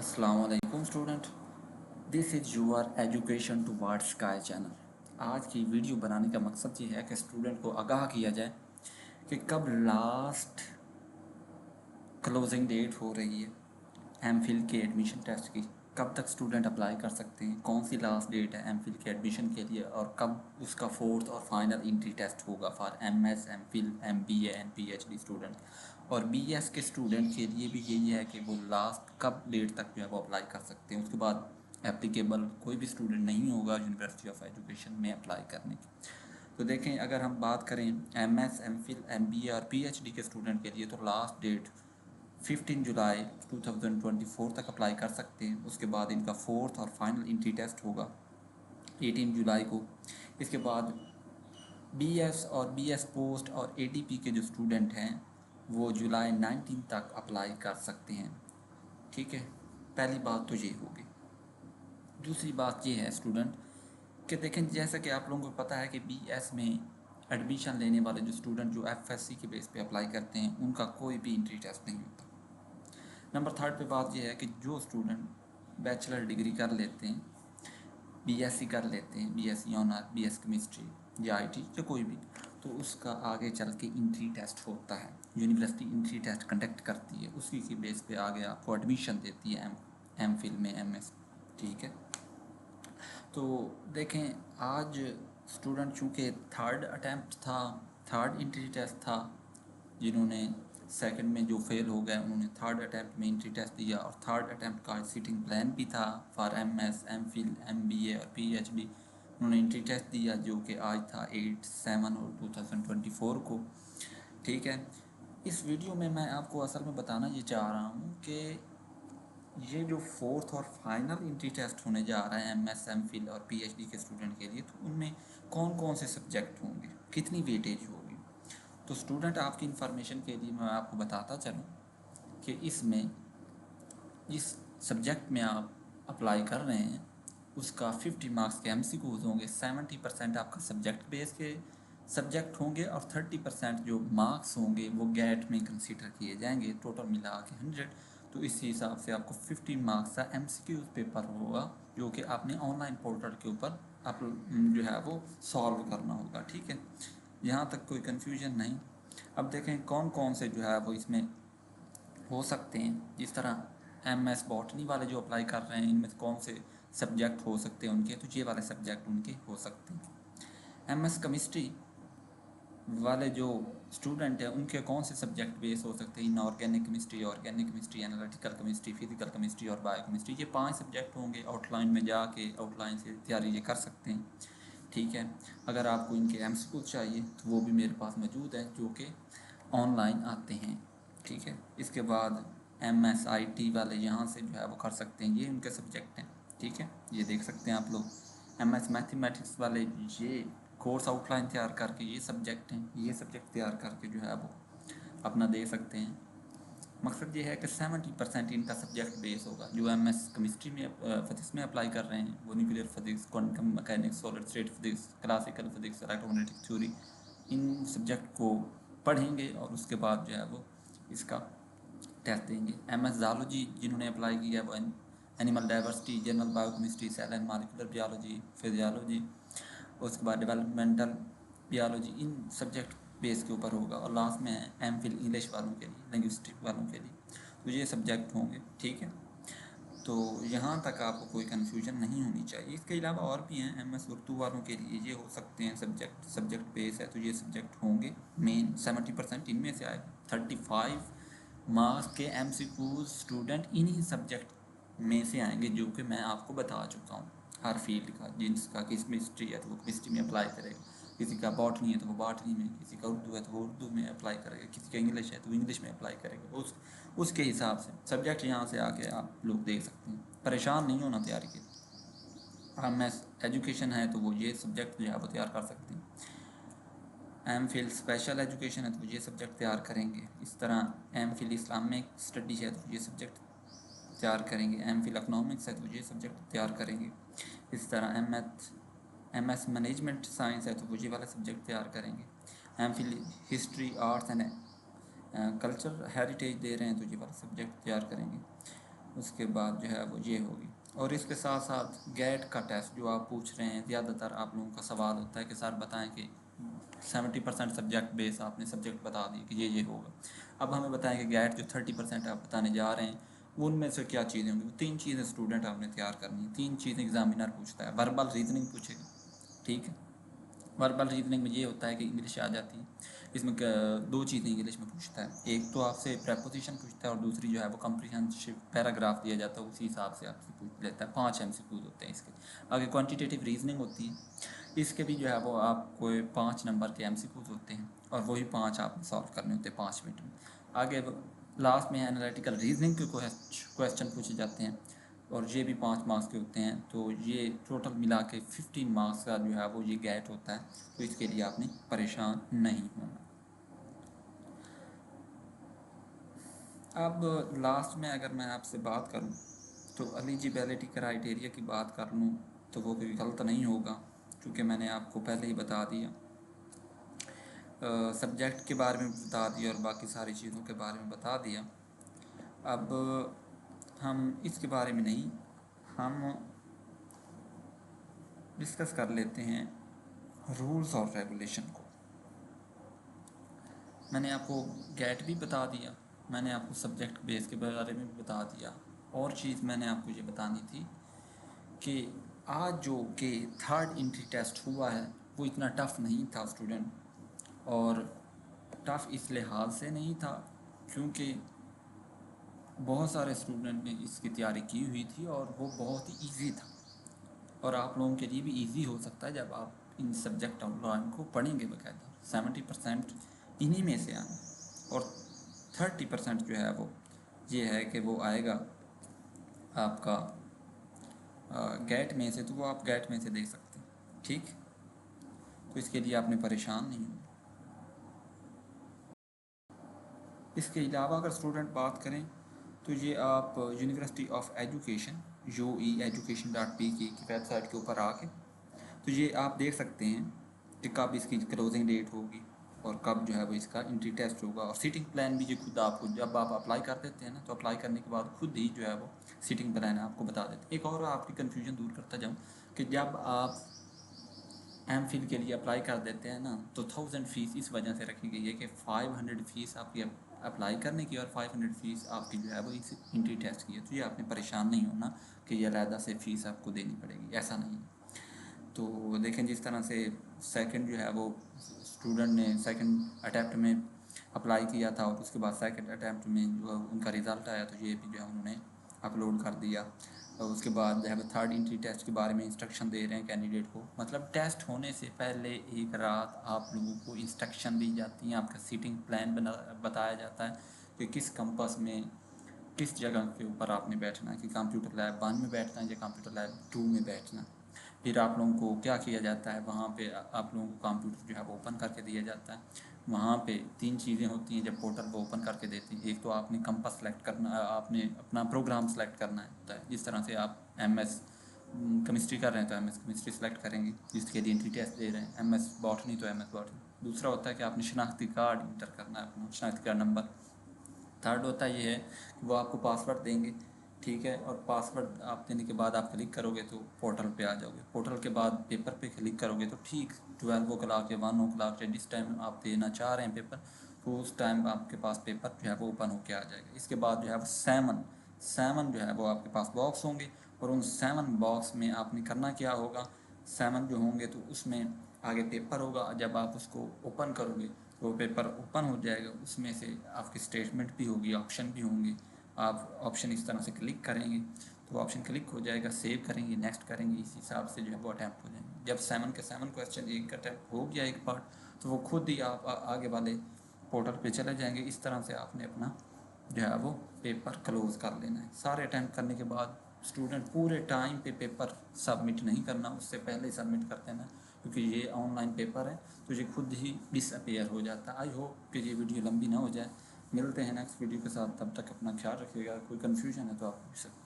अस्सलामुअलैकुम student, this is your education towards sky channel. आज की वीडियो बनाने का मकसद ये है कि स्टूडेंट को आगाह किया जाए कि कब लास्ट क्लोजिंग डेट हो रही है एमफिल के एडमिशन टेस्ट की, कब तक स्टूडेंट अप्लाई कर सकते हैं, कौन सी लास्ट डेट है एमफिल के एडमिशन के लिए और कब उसका फोर्थ और फाइनल एंट्री टेस्ट होगा for MS, MPhil, MBA and PhD student. और बीएस के स्टूडेंट के लिए भी यही है कि वो लास्ट कब डेट तक जो है वो अप्लाई कर सकते हैं। उसके बाद एप्लीकेबल कोई भी स्टूडेंट नहीं होगा यूनिवर्सिटी ऑफ एजुकेशन में अप्लाई करने की। तो देखें, अगर हम बात करें एमएस, एमफिल, एमबीए और पीएचडी के स्टूडेंट के लिए तो लास्ट डेट 15 जुलाई 2024 तक अप्लाई कर सकते हैं। उसके बाद इनका फोर्थ और फाइनल एंट्री टेस्ट होगा 18 जुलाई को। इसके बाद बीएस और बीएस पोस्ट और एटीपी के जो स्टूडेंट हैं वो जुलाई 19 तक अप्लाई कर सकते हैं। ठीक है, पहली बात तो ये होगी। दूसरी बात ये है स्टूडेंट कि देखें, जैसा कि आप लोगों को पता है कि बीएस में एडमिशन लेने वाले जो स्टूडेंट जो एफएससी के बेस पे अप्लाई करते हैं उनका कोई भी एंट्री टेस्ट नहीं होता। नंबर थर्ड पे बात यह है कि जो स्टूडेंट बैचलर डिग्री कर लेते हैं, बीएससी कर लेते हैं, बीएससी ऑनर, बीएस केमिस्ट्री या आईटी या कोई भी, तो उसका आगे चल के एंट्री टेस्ट होता है। यूनिवर्सिटी एंट्री टेस्ट कंडक्ट करती है, उसी की बेस पे आगे आपको एडमिशन देती है एम फिल में, एमएस। ठीक है, तो देखें, आज स्टूडेंट चूँकि थर्ड अटैम्प्ट था, थर्ड एंट्री टेस्ट था, जिन्होंने सेकंड में जो फेल हो गए उन्होंने थर्ड अटैम्प्ट में एंट्री टेस्ट दिया और थर्ड अटैम्प्ट का सीटिंग प्लान भी था फॉर एमएस, एमफिल, एमबीए और पीएचडी। उन्होंने एंट्री टेस्ट दिया जो कि आज था 8/7 और 2024 को। ठीक है, इस वीडियो में मैं आपको असल में बताना ये चाह रहा हूँ कि ये जो फोर्थ और फाइनल एंट्री टेस्ट होने जा रहा है एमएस, एमफिल और पीएचडी के स्टूडेंट के लिए, तो उनमें कौन कौन से सब्जेक्ट होंगे, कितनी वेटेज होगी। तो स्टूडेंट, आपकी इन्फॉर्मेशन के लिए मैं आपको बताता चलूँ कि इसमें जिस सब्जेक्ट में आप अप्लाई कर रहे हैं उसका 50 मार्क्स के एमसीक्यूज होंगे, 70% आपका सब्जेक्ट बेस के सब्जेक्ट होंगे और 30% जो मार्क्स होंगे वो गैट में कंसीडर किए जाएंगे, टोटल मिला के 100। तो इसी हिसाब से आपको 15 मार्क्स का एमसीक्यूज पेपर होगा जो कि आपने ऑनलाइन पोर्टल के ऊपर आप जो है वो सॉल्व करना होगा। ठीक है, यहाँ तक कोई कन्फ्यूजन नहीं। अब देखें कौन कौन से जो है वो इसमें हो सकते हैं। जिस तरह एमएस बॉटनी वाले जो अप्लाई कर रहे हैं इनमें कौन से सब्जेक्ट हो सकते हैं उनके, तो ये वाले सब्जेक्ट उनके हो सकते हैं। एमएस केमिस्ट्री वाले जो स्टूडेंट हैं उनके कौन से सब्जेक्ट बेस हो सकते हैं, inorganic chemistry, organic chemistry, analytical chemistry, physical chemistry और बायो केमिस्ट्री। ये 5 सब्जेक्ट होंगे। आउटलाइन में जाके आउटलाइन से तैयारी ये कर सकते हैं। ठीक है, अगर आपको इनके एमसीक्यू चाहिए तो वो भी मेरे पास मौजूद है जो कि ऑनलाइन आते हैं। ठीक है, इसके बाद एमएस आईटी वाले यहाँ से जो है वो कर सकते हैं, ये उनके सब्जेक्ट हैं। ठीक है, ये देख सकते हैं आप लोग। एमएस मैथमेटिक्स वाले ये कोर्स आउटलाइन तैयार करके ये सब्जेक्ट हैं, ये सब्जेक्ट तैयार करके जो है वो अपना दे सकते हैं। मकसद ये है कि 70% इनका सब्जेक्ट बेस होगा। जो एमएस केमिस्ट्री में फिजिक्स में अप्लाई कर रहे हैं वो nuclear physics, quantum mechanics, solid state physics, classical physics, electromagnetic theory, इन सब्जेक्ट को पढ़ेंगे और उसके बाद जो है वो इसका टेस्ट देंगे। एमएस ज़ूलॉजी जिन्होंने अप्लाई किया है वो animal diversity, general biochemistry, cell and molecular biology, physiology, उसके बाद डेवलपमेंटल बायोलॉजी, इन सब्जेक्ट बेस के ऊपर होगा। और लास्ट में है एमफिल इंग्लिश वालों के लिए, लिंग्विस्टिक वालों के लिए, तो ये सब्जेक्ट होंगे। ठीक है, तो यहाँ तक आपको कोई कन्फ्यूजन नहीं होनी चाहिए। इसके अलावा और भी हैं, एमएस उर्दू वालों के लिए ये हो सकते हैं सब्जेक्ट बेस है तो ये सब्जेक्ट होंगे। मेन 70% इनमें से आएगा। 35 मार्क्स के एमसीक्यूज स्टूडेंट इन्हीं सब्जेक्ट में से आएंगे जो कि मैं आपको बता चुका हूँ। हर फील्ड का, जिसका केमिस्ट्री है तो वो केमिस्ट्री में अप्लाई करेगा, किसी का बॉटनी है तो वो बॉटनी में, किसी का उर्दू है तो वो उर्दू में अप्लाई करेगा, किसी का इंग्लिश है तो इंग्लिश में अप्लाई करेगा। उसके हिसाब से सब्जेक्ट यहाँ से आके आप लोग देख सकते हैं। परेशान नहीं होना तैयारी के। एमएस एजुकेशन है तो वो ये सब्जेक्ट जो है वो तैयार कर सकते हैं। एमफिल स्पेशल एजुकेशन है तो ये सब्जेक्ट तैयार करेंगे। इस तरह एमफिल इस्लामिक स्टडी है तो ये सब्जेक्ट तैयार करेंगे। एमफिल इकोनॉमिक्स है तो ये सब्जेक्ट तैयार करेंगे। इस तरह एमएस मैनेजमेंट साइंस है तो वो ये वाला सब्जेक्ट तैयार करेंगे। MPhil history, arts and culture heritage दे रहे हैं तो ये वाला सब्जेक्ट तैयार करेंगे। उसके बाद जो है वो ये होगी। और इसके साथ साथ गेट का टेस्ट जो आप पूछ रहे हैं, ज़्यादातर आप लोगों का सवाल होता है कि सर बताएं कि 70% सब्जेक्ट बेस आपने सब्जेक्ट बता दिए कि ये होगा। अब हमें बताएं कि गेट जो 30% आप बताने जा रहे हैं उनमें से क्या चीज़ें होंगी। 3 चीज़ें स्टूडेंट आपने तैयार करनी है, 3 चीज़ें एग्जामिनर पूछता है। वर्बल रीजनिंग पूछेगा, ठीक है। वर्बल रीजनिंग में ये होता है कि इंग्लिश आ जाती है, इसमें दो चीज़ें इंग्लिश में पूछता है, एक तो आपसे प्रेपोजिशन पूछता है और दूसरी जो है वो कम्प्रीहेंसिव पैराग्राफ दिया जाता है, उसी हिसाब से आपसे पूछ लेता है। 5 MCQs होते हैं इसके। आगे क्वांटिटेटिव रीजनिंग होती है, इसके भी जो है वो आपको 5 नंबर के MCQs होते हैं और वही 5 आपने सॉल्व करने होते हैं 5 मिनट में। आगे लास्ट में एनालिटिकल रीजनिंग के क्वेश्चन पूछे जाते हैं और ये भी 5 मार्क्स के होते हैं। तो ये टोटल मिला के 15 मार्क्स का जो है वो ये गेट होता है। तो इसके लिए आपने परेशान नहीं होना। अब लास्ट में अगर मैं आपसे बात करूं तो एलिजिबिलिटी क्राइटेरिया की बात कर लूँ तो वो भी गलत नहीं होगा, क्योंकि मैंने आपको पहले ही बता दिया, सब्जेक्ट के बारे में बता दिया और बाकी सारी चीज़ों के बारे में बता दिया। अब हम इसके बारे में नहीं, हम डिस्कस कर लेते हैं रूल्स और रेगुलेशन को। मैंने आपको गेट भी बता दिया, मैंने आपको सब्जेक्ट बेस के बारे में भी बता दिया, और चीज़ मैंने आपको ये बतानी थी कि आज जो कि थर्ड एंट्री टेस्ट हुआ है वो इतना टफ़ नहीं था स्टूडेंट, और टफ़ इस लिहाज से नहीं था क्योंकि बहुत सारे स्टूडेंट ने इसकी तैयारी की हुई थी और वो बहुत ही ईजी था, और आप लोगों के लिए भी ईजी हो सकता है जब आप इन सब्जेक्ट आउटलाइन को पढ़ेंगे बाकायदा। 70% इन्हीं में से आना, और 30% जो है वो ये है कि वो आएगा आपका गेट में से, तो वो आप गेट में से दे सकते हैं, ठीक। तो इसके लिए आपने परेशान नहीं होना। इसके अलावा अगर स्टूडेंट बात करें तो ये आप यूनिवर्सिटी ऑफ एजुकेशन UEeducation.pk की वेबसाइट के ऊपर आके तो ये आप देख सकते हैं कि कब इसकी क्लोजिंग डेट होगी और कब जो है वो इसका एंट्री टेस्ट होगा। और सीटिंग प्लान भी ये खुद आपको, जब आप अप्लाई कर देते हैं ना, तो अप्लाई करने के बाद खुद ही जो है वो सीटिंग प्लान आपको बता देते हैं। एक और आपकी कन्फ्यूजन दूर करता जाऊँ कि जब आप MPhil के लिए अप्लाई कर देते हैं ना, तो 1000 फ़ीस इस वजह से रखी गई है कि 500 फ़ीस आपकी अप्लाई करने की और 500 फ़ीस आपकी जो है वो इस एंट्री टेस्ट की है। तो ये आपने परेशान नहीं होना कि ये अलहदा से फ़ीस आपको देनी पड़ेगी, ऐसा नहीं। तो देखें, जिस तरह से सेकंड जो है वो स्टूडेंट ने सेकंड अटैम्प्ट में अप्लाई किया था और उसके बाद सेकंड अटैम्प्ट में जो उनका रिज़ल्ट आया तो ये भी जो है उन्होंने अपलोड कर दिया। और उसके बाद जो है थर्ड एंट्री टेस्ट के बारे में इंस्ट्रक्शन दे रहे हैं कैंडिडेट को, मतलब टेस्ट होने से पहले एक रात आप लोगों को इंस्ट्रक्शन दी जाती हैं, आपका सीटिंग प्लान बताया जाता है कि किस कैंपस में किस जगह के ऊपर आपने बैठना है, कि कंप्यूटर लैब 1 में बैठना है या कंप्यूटर लैब 2 में बैठना है। फिर आप लोगों को क्या किया जाता है, वहाँ पे आप लोगों को कंप्यूटर जो है वो ओपन करके दिया जाता है। वहाँ पे 3 चीज़ें होती हैं जब पोर्टल वो ओपन करके देती हैं। एक तो आपने कंपास सेलेक्ट करना, आपने अपना प्रोग्राम सेलेक्ट करना होता है। जिस तरह से आप MS केमिस्ट्री कर रहे हैं तो MS केमिस्ट्री सेलेक्ट करेंगे, जिसके लिए एंट्री टेस्ट दे रहे हैं। MS बॉटनी तो MS बॉटनी। दूसरा होता है कि आपने शनाख्ती कार्ड इंटर करना है, अपना शनाख्ती कार्ड नंबर। थर्ड होता है ये है कि वो आपको पासवर्ड देंगे, ठीक है, और पासवर्ड आप देने के बाद आप क्लिक करोगे तो पोर्टल पे आ जाओगे। पोर्टल के बाद पेपर पे क्लिक करोगे तो ठीक 12 o'clock या 1 o'clock या जिस टाइम आप देना चाह रहे हैं पेपर, तो उस टाइम आपके पास पेपर जो है वो ओपन होके आ जाएगा। इसके बाद जो है वो सेवन जो है वो आपके पास बॉक्स होंगे, और उन 7 बॉक्स में आपने करना क्या होगा, 7 जो होंगे तो उसमें आगे पेपर होगा। जब आप उसको ओपन करोगे तो वो पेपर ओपन हो जाएगा, उसमें से आपकी स्टेटमेंट भी होगी, ऑप्शन भी होंगे। आप ऑप्शन इस तरह से क्लिक करेंगे तो ऑप्शन क्लिक हो जाएगा, सेव करेंगे, नेक्स्ट करेंगे, इस हिसाब से जो है वो अटैम्प्ट हो जाएंगे। जब 7 के 7 क्वेश्चन एक अटैम्प्ट हो गया एक पार्ट, तो वो खुद ही आप आगे वाले पोर्टल पे चले जाएंगे। इस तरह से आपने अपना जो है वो पेपर क्लोज़ कर लेना है। सारे अटैम्प्ट करने के बाद स्टूडेंट पूरे टाइम पे पेपर सबमिट नहीं करना, उससे पहले ही सबमिट कर देना, क्योंकि ये ऑनलाइन पेपर है तो ये खुद ही डिसअपेयर हो जाता है। आई होप कि ये वीडियो लंबी ना हो जाए। मिलते हैं नेक्स्ट वीडियो के साथ, तब तक अपना ख्याल रखिएगा। कोई कन्फ्यूजन है तो आप पूछ सकते हैं।